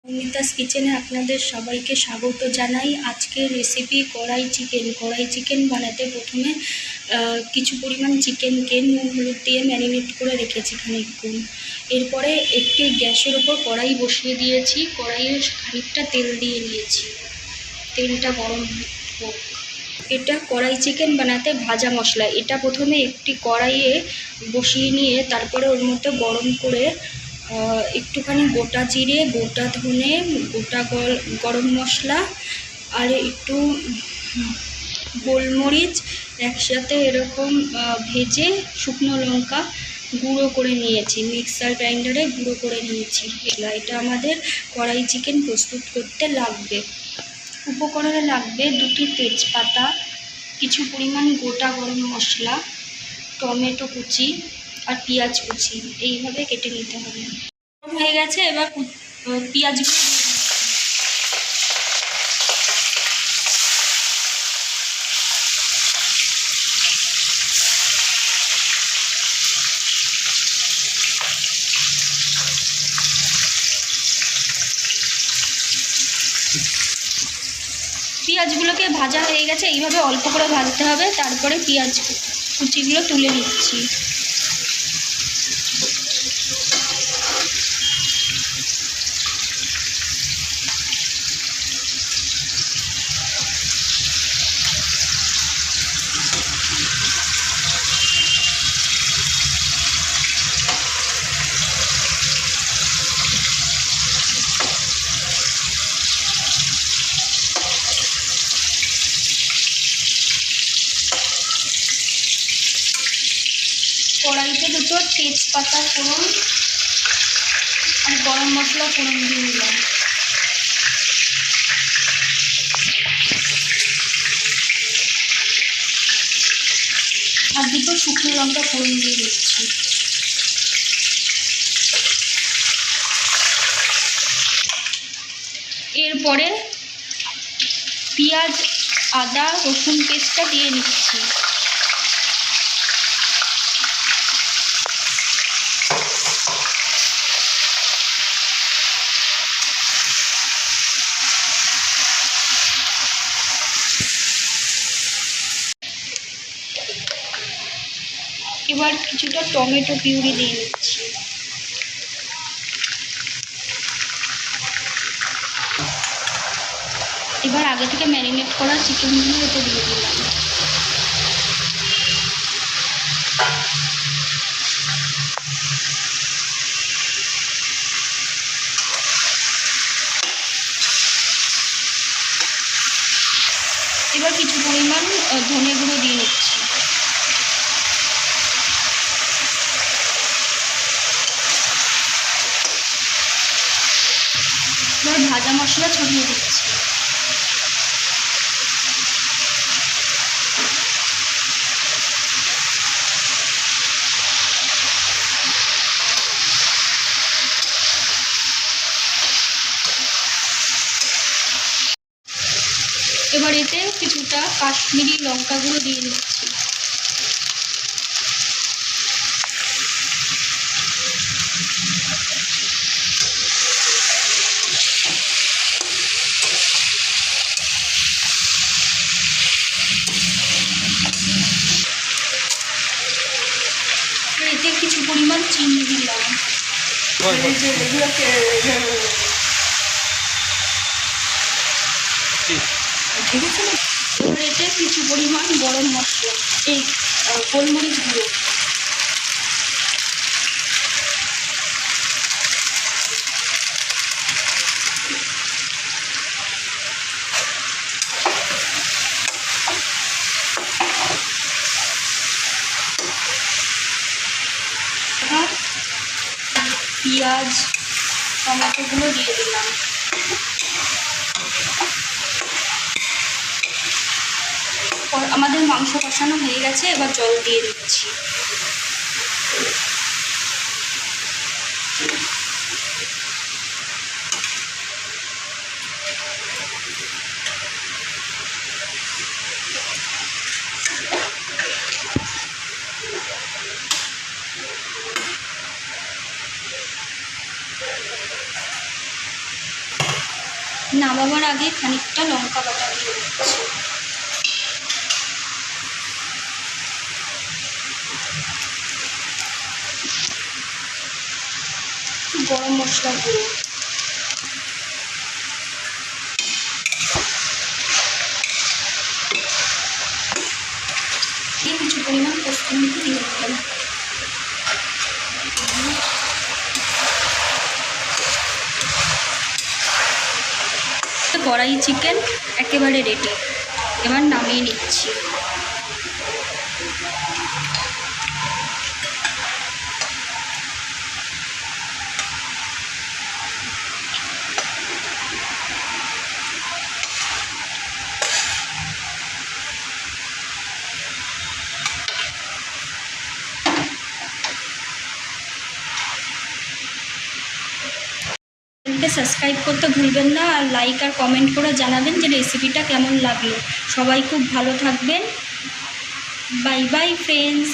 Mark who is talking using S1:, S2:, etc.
S1: মৌমিতাস কিচেনে আপনাদের সবাইকে স্বাগত জানাই। আজকের রেসিপি কড়াই চিকেন। কড়াই চিকেন বানাতে প্রথমে কিছু পরিমাণ চিকেনকে নুন হলুদ দিয়ে ম্যারিনেট করে রেখেছি খানিকক্ষণ। এরপরে একটি গ্যাসের ওপর কড়াই বসিয়ে দিয়েছি, কড়াইয়ে খানিকটা তেল দিয়ে নিয়েছি, তেলটা গরম হোক। এটা কড়াই চিকেন বানাতে ভাজা মশলা। এটা প্রথমে একটি কড়াইয়ে বসিয়ে নিয়ে তারপরে ওর মধ্যে গরম করে একটুখানি গোটা জিরে, গোটা ধনে, গোটা গরম মশলা আর একটু গোলমরিচ একসাথে এরকম ভেজে শুকনো লঙ্কা গুঁড়ো করে নিয়েছি, মিক্সার গ্রাইন্ডারে গুঁড়ো করে নিয়েছি। এটা আমাদের কড়াই চিকেন প্রস্তুত করতে লাগবে। উপকরণে লাগবে 2টি তেজপাতা, কিছু পরিমাণ গোটা গরম মশলা, টমেটো কুচি আর পেঁয়াজ কুচি। এইভাবে কেটে নিতে হবে। হয়ে গেছে, এবার পেঁয়াজগুলো দিয়ে দিচ্ছি। পেঁয়াজগুলোকে ভাজা হয়ে গেছে, এইভাবে অল্প করে ভাজতে হবে। তারপরে পেঁয়াজ কুচিগুলো তুলে নিচ্ছি। কড়াইতে 2টো তেজপাতা ফোড়ন আর গরম মশলা ফোড়ন দিয়ে দিলাম। আর 2টো শুকনো লঙ্কা ফোড়ন দিয়ে দিচ্ছি। এরপরে পেঁয়াজ, আদা, রসুন পেস্টটা দিয়ে নিচ্ছি। এবার কিছুটা টমেটো পিউরি দিয়ে নিচ্ছি। এবার আগে থেকে ম্যারিনেট করা চিকেনগুলো এতে দিয়ে দিলাম। এবার কিছু পরিমাণ ধনে গুঁড়ো দিয়ে নিচ্ছি। এবার ভাজা মশলা ছড়িয়ে দিচ্ছি। এবার এতে কিছুটা কাশ্মীরি লঙ্কা গুঁড়ো দিয়ে দিচ্ছি। এতে কিছু পরিমাণ চিনি দিলাম। ঠিক আছে। এবার এতে কিছু পরিমাণ গরম মশলা, এই গোলমরিচ গুঁড়ো, পেঁয়াজ, টমেটোগুলো দিয়ে দিলাম। আমাদের মাংস কষানো হয়ে গেছে, এবার জল দিয়ে দিচ্ছি। নামাবার আগে খানিকটা লঙ্কা বাটা দিয়ে দিচ্ছি। গরম মশলা গুঁড়ো, কিছু পরিমাণ কস্তুরি মেথি দিয়ে দিলাম। কড়াই চিকেন একেবারে রেডি, এবার নামিয়ে নিচ্ছি। চ্যানেলটা সাবস্ক্রাইব করতে ভুলবেন না, আর লাইক আর কমেন্ট করে জানাবেন যে রেসিপিটা কেমন লাগলো। সবাই খুব ভালো থাকবেন। Bye bye friends.